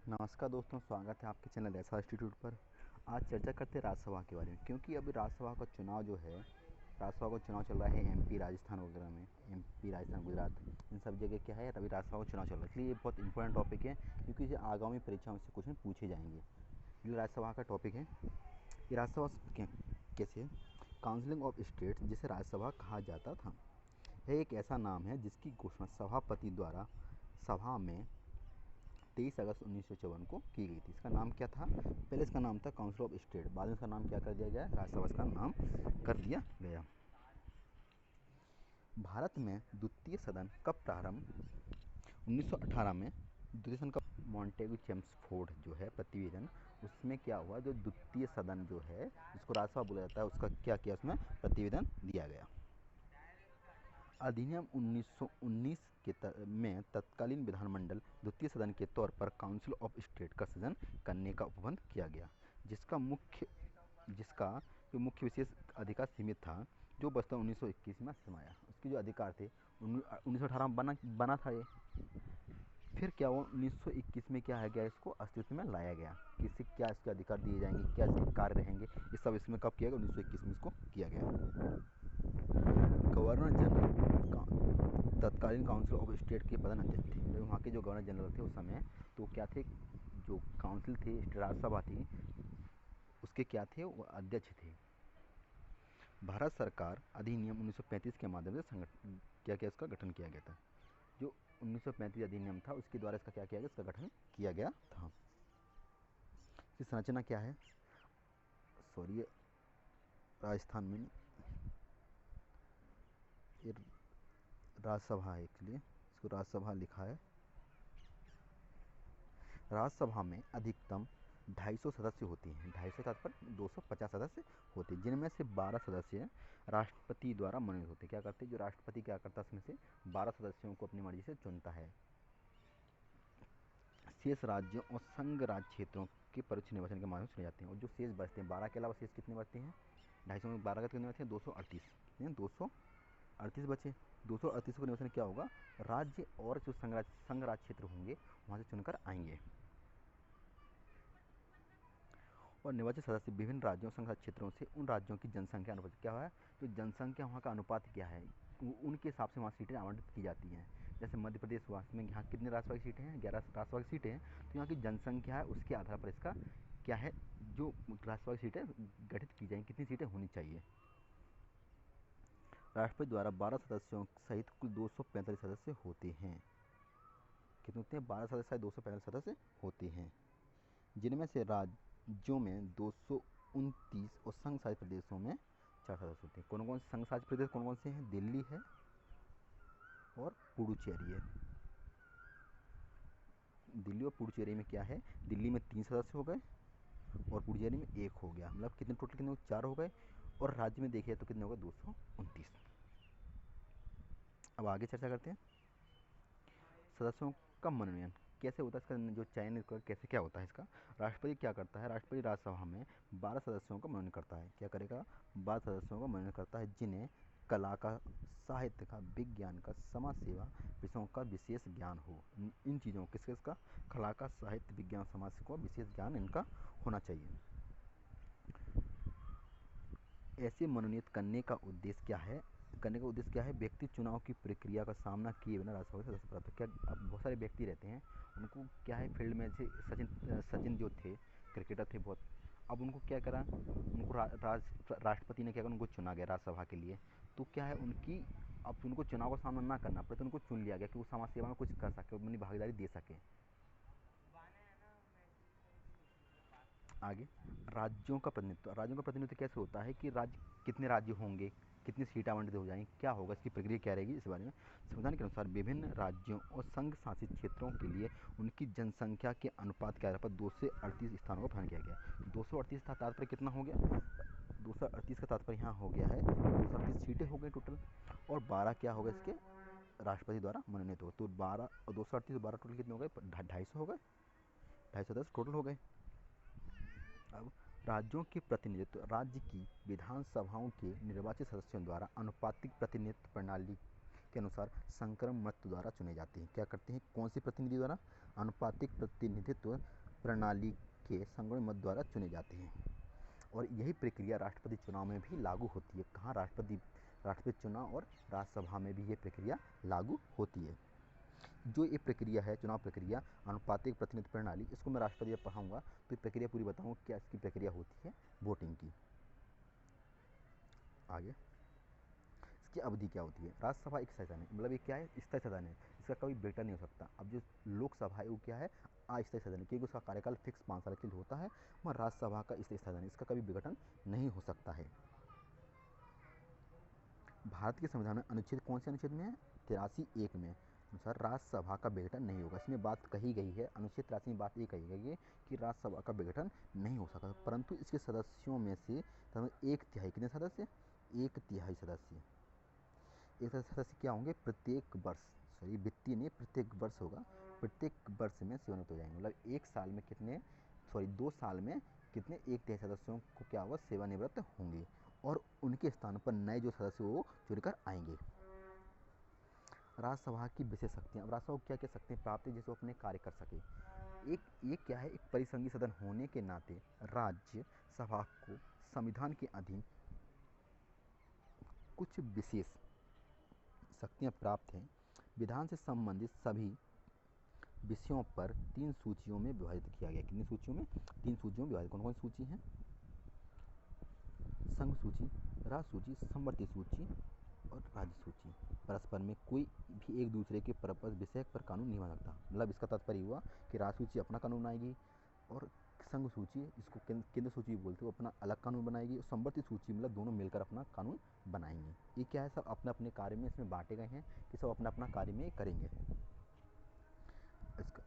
नमस्कार दोस्तों, स्वागत है आपके चैनल ऐसा इंस्टीट्यूट पर। आज चर्चा करते हैं राज्यसभा के बारे में, क्योंकि अभी राज्यसभा का चुनाव जो है, राज्यसभा का चुनाव चल रहा है एमपी राजस्थान वगैरह में। एमपी राजस्थान गुजरात इन सब जगह क्या है, अभी राज्यसभा का चुनाव चल रहा है, इसलिए ये बहुत इंपॉर्टेंट टॉपिक है, क्योंकि ये आगामी परीक्षा में से क्वेश्चन पूछे जाएंगे। ये राज्यसभा का टॉपिक है। ये राज्यसभा कैसे है? काउंसिलिंग ऑफ स्टेट्स, जिसे राज्यसभा कहा जाता था, यह एक ऐसा नाम है जिसकी घोषणा सभापति द्वारा सभा में 23 अगस्त 1954 को की गई थी। इसका नाम क्या था? पहले इसका नाम था काउंसिल ऑफ स्टेट, बाद में इसका नाम क्या कर दिया गया? राज्यसभा इसका नाम कर दिया गया। भारत में द्वितीय सदन कब प्रारंभ? 1918 में द्वितीय सदन का मॉन्टेगू चेम्सफोर्ड जो है प्रतिवेदन, उसमें क्या हुआ, जो द्वितीय सदन जो है जिसको राज्यसभा बोला जाता है, उसका क्या किया, उसमें प्रतिवेदन दिया गया। अधिनियम 1919 में तत्कालीन विधानमंडल द्वितीय सदन के तौर पर काउंसिल ऑफ स्टेट का सृजन करने का उपबंध किया गया, जिसका जो मुख्य विशेष अधिकार सीमित था, जो बस्ता 1921 में समाया। उसके जो अधिकार थे 1918 में बना था ये। फिर क्या हुआ, 1921 में क्या है गया, इसको अस्तित्व में लाया गया। किसी क्या इसके अधिकार दिए जाएंगे, क्या इसके कार्य रहेंगे, ये सब इसमें कब किया गया? 1921 में इसको किया गया। गवर्नर जनरल तत्कालीन काउंसिल ऑफ स्टेट के प्रधान अध्यक्ष थे। वहाँ के जो गवर्नर जनरल थे उस समय, तो क्या थे, जो काउंसिल थे, राज्यसभा थी, उसके क्या थे, वो अध्यक्ष थे। भारत सरकार अधिनियम 1935 के माध्यम से क्या क्या इसका गठन किया गया था। जो 1935 अधिनियम था, उसके द्वारा इसका क्या किया गया, इसका गठन किया गया था। इसकी संरचना क्या है? सॉरी, राजस्थान में ये राज्यसभा है, इसलिए इसको राज्यसभा लिखा है। राज्यसभा में अधिकतम 250 सदस्य होते हैं। 250 तात्पर्य 250 सदस्य होते हैं, जिनमें से 12 सदस्य राष्ट्रपति द्वारा मनोनीत होते हैं। क्या करते हैं, जो राष्ट्रपति क्या करता है, उसमें से 12 सदस्यों को अपनी मर्जी से चुनता है। शेष राज्यों और संघ राज्य क्षेत्रों के परोक्ष निर्वाचन के माध्यम से चुने जाते हैं। और जो शेष बचते हैं, 12 के अलावा शेष कितने बचते हैं? 250 में 12 का कितने बचते हैं? 238। कितने? 238 बचे। 238 को निर्वाचन क्या होगा? राज्य और जो संघ राज्य क्षेत्र होंगे वहाँ से चुनकर आएंगे। और निर्वाचित सदस्य विभिन्न राज्यों संघ क्षेत्रों से उन राज्यों की जनसंख्या अनुपात क्या है, जो जनसंख्या वहाँ का अनुपात क्या है, उनके हिसाब से वहाँ सीटें आवंटित की जाती हैं। जैसे मध्य प्रदेश हुआ, इसमें यहाँ कितने राज्यसभा की सीटें हैं? 11 राज्यसभा की सीटें हैं। तो यहाँ की जनसंख्या है, उसके आधार पर इसका क्या है, जो राज्यसभा की सीटें गठित की जाएंगी, कितनी सीटें होनी चाहिए। राष्ट्रपति द्वारा 12 सदस्यों सहित कुल 245 सदस्य होते हैं। कितने होते हैं? 12 सदस्य 245 सदस्य होते हैं, जिनमें से राज्यों में 229 और संघ शासित प्रदेशों में 4 सदस्य होते हैं। कौन कौन से संघ शासित प्रदेश कौन कौन से हैं? दिल्ली है और पुडुचेरी है। दिल्ली और पुडुचेरी में क्या है, दिल्ली में 3 सदस्य हो गए और पुडुचेरी में 1 हो गया, मतलब कितने टोटल, कितने 4 हो गए। और राज्य में देखिए तो कितने हो गए? 229। अब आगे चर्चा करते हैं। सदस्यों का मनोनयन कैसे होता है, इसका जो चयन कैसे क्या होता है इसका? राष्ट्रपति क्या करता है, राष्ट्रपति राज्यसभा में 12 सदस्यों का मनोनयन करता है। क्या करेगा? 12 सदस्यों का मनोनयन करता है, जिन्हें कला का, साहित्य का, विज्ञान का, समाज सेवा विषयों का विशेष ज्ञान हो। इन चीज़ों किसका? कला का, साहित्य, विज्ञान, समाज को विशेष ज्ञान इनका होना चाहिए। ऐसे मनोनीत करने का उद्देश्य क्या है? व्यक्ति चुनाव की प्रक्रिया का सामना किए बिना राज्यसभा के सदस्य प्राप्त। क्या अब बहुत सारे व्यक्ति रहते हैं, उनको क्या है, फील्ड में से सचिन जो थे, क्रिकेटर थे बहुत, अब उनको क्या करा, उनको राष्ट्रपति ने क्या करा, उनको चुना गया राज्यसभा के लिए। तो क्या है, अब उनको चुनाव का सामना ना करना पड़े, तो उनको चुन लिया गया कि वो समाज सेवा में कुछ कर सके, अपनी भागीदारी दे सके। आगे, राज्यों का प्रतिनिधित्व कैसे होता है, कि राज्य, कितने राज्य होंगे, कितनी सीट आवंटित हो जाएंगी, क्या होगा, इसकी प्रक्रिया क्या रहेगी, इस बारे में। संविधान के अनुसार विभिन्न राज्यों और संघ शासित क्षेत्रों के लिए उनकी जनसंख्या के अनुपात के आधार पर 238 स्थानों का गठन किया गया। 238 का तात्पर्य कितना हो गया? 238 का तात्पर्य यहाँ हो गया है, 238 सीटें हो गई टोटल, और 12 क्या होगा इसके? राष्ट्रपति द्वारा मनोनीत हो। तो 12 और 238 12 टोटल कितने हो गए? 250 हो गए, 250 टोटल हो गए। अब राज्यों के प्रतिनिधित्व राज्य की विधानसभाओं के निर्वाचित सदस्यों द्वारा अनुपातिक प्रतिनिधित्व प्रणाली के अनुसार संक्रमण द्वारा चुने जाते हैं। क्या करते हैं? कौन से प्रतिनिधि द्वारा? आनुपातिक प्रतिनिधित्व प्रणाली के संक्रमण मत द्वारा चुने जाते हैं। और यही प्रक्रिया राष्ट्रपति चुनाव में भी लागू होती है। कहाँ? राष्ट्रपति चुनाव और राज्यसभा में भी ये प्रक्रिया लागू होती है। जो ये प्रक्रिया है, चुनाव प्रक्रिया, आनुपातिक प्रतिनिधित्व प्रणाली, इसको मैं राष्ट्रपति जब पढ़ाऊंगा तो ये प्रक्रिया पूरी बताऊंगा क्या इसकी प्रक्रिया होती है वोटिंग की। आगे इसकी अवधि क्या होती है? राज्यसभा एक सदन है, मतलब ये क्या है? स्थायी सदन है, इसका कभी बेटा नहीं हो सकता। अब जो लोकसभा है वो क्या है? अस्थायी सदन है, क्योंकि उसका कार्यकाल फिक्स 5 साल के लिए होता है। मगर राज्यसभा का स्थायी सदन है, इसका कभी विघटन नहीं हो सकता है। भारत के संविधान में अनुच्छेद कौन से अनुच्छेद में है? 83(1) में अनुसार राज्यसभा का विघटन नहीं होगा। इसमें बात कही गई है, अनुच्छेद 83 में बात ये कही गई है कि राज्यसभा का विघटन नहीं हो सकता, परंतु इसके सदस्यों में से एक तिहाई, कितने सदस्य? एक तिहाई सदस्य। एक सदस्य क्या होंगे? प्रत्येक वर्ष, सॉरी वित्तीय नहीं, प्रत्येक वर्ष होगा, प्रत्येक वर्ष में सेवानिवृत्त हो जाएंगे। मतलब एक साल में कितने, सॉरी 2 साल में कितने? एक तिहाई सदस्यों को क्या होगा? सेवानिवृत्त होंगे, और उनके स्थान पर नए जो सदस्य वो चुनकर आएंगे। राज्यसभा की विशेष शक्तियाँ। अब राज्यसभा को क्या क्या शक्तियाँ प्राप्त है जिससे वो अपने कार्य कर सके? एक ये क्या है? एक परिसंघीय सदन होने के नाते राज्यसभा को संविधान के अधीन कुछ विशेष शक्तियाँ प्राप्त हैं। विधान से संबंधित सभी विषयों पर 3 सूचियों में विभाजित किया गया। कितनी सूचियों में? 3 सूचियों में विभाजित। कौन कौन सूची हैं? संघ सूची, राज्य सूची, समवर्ती सूची और राज्य सूची। परस्पर में कोई भी एक दूसरे के परस्पर विषय पर कानून नहीं बना सकता। मतलब इसका तात्पर्य हुआ कि राज्य सूची अपना कानून बनाएगी, और संघ सूची, जिसको केंद्र सूची बोलते हैं, वो अपना अलग कानून बनाएगी, और समवर्ती सूची मतलब दोनों मिलकर अपना कानून बनाएंगे। ये क्या है? सब अपने अपने कार्य में इसमें बांटे गए हैं कि सब अपना अपना कार्य में करेंगे। इसका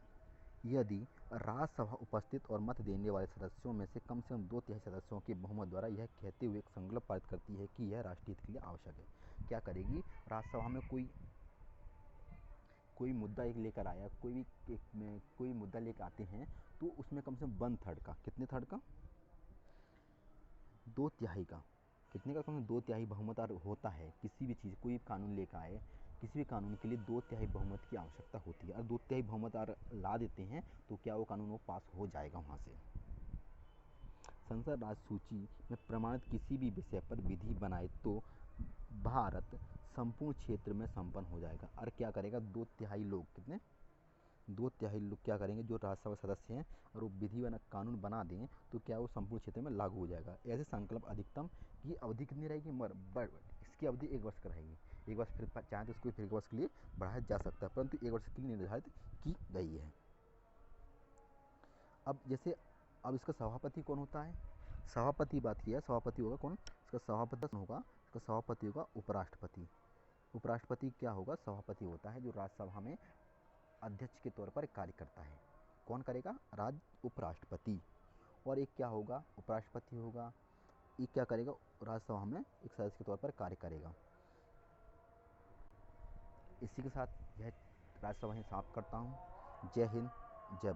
यदि राज्यसभा उपस्थित और मत देने वाले सदस्यों में से कम 2 तिहाई सदस्यों के बहुमत द्वारा यह कहते हुए एक संकल्प पारित करती है कि यह राष्ट्रीय हित के लिए आवश्यक है। क्या करेगी? राज्यसभा में कोई मुद्दा एक लेकर आया, कोई मुद्दा लेकर आते हैं, तो उसमें कम से कम 1/3 का, कितने थर्ड का? 2 तिहाई का, कितने का? कम से कम 2 तिहाई बहुमत होता है। किसी भी चीज़, कोई कानून लेकर आए, किसी भी कानून के लिए 2 तिहाई बहुमत की आवश्यकता होती है। और 2 तिहाई बहुमत ला देते हैं तो क्या वो कानून वो पास हो जाएगा वहाँ से। संसद राज्य सूची में प्रमाणित किसी भी विषय पर विधि बनाए तो भारत संपूर्ण क्षेत्र में संपन्न हो जाएगा। और क्या करेगा? 2 तिहाई लोग, कितने? 2 तिहाई लोग क्या करेंगे? जो राज्यसभा सदस्य हैं, और वो विधि बना कानून बना दें तो क्या वो संपूर्ण क्षेत्र में लागू हो जाएगा। ऐसे संकल्प अधिकतम की अवधि कितनी रहेगी? इसकी अवधि 1 वर्ष का रहेगी। 1 वर्ष, फिर चाहे तो इसको फिर 1 वर्ष के लिए बढ़ाया जा सकता है, परंतु 1 वर्ष के लिए निर्धारित की गई है। अब जैसे, अब इसका सभापति कौन होता है? सभापति बात किया, सभापति होगा कौन? इसका सभापति होगा, इसका सभापति होगा उपराष्ट्रपति। उपराष्ट्रपति क्या होगा? सभापति होता है, जो राज्यसभा में अध्यक्ष के तौर पर कार्य करता है। कौन करेगा? उपराष्ट्रपति। और एक क्या होगा? उपराष्ट्रपति होगा, ये क्या करेगा? राज्यसभा में एक सदस्य के तौर पर कार्य करेगा। इसी के साथ यह राज्यसभा ही समाप्त करता हूँ। जय हिंद, जय भारत।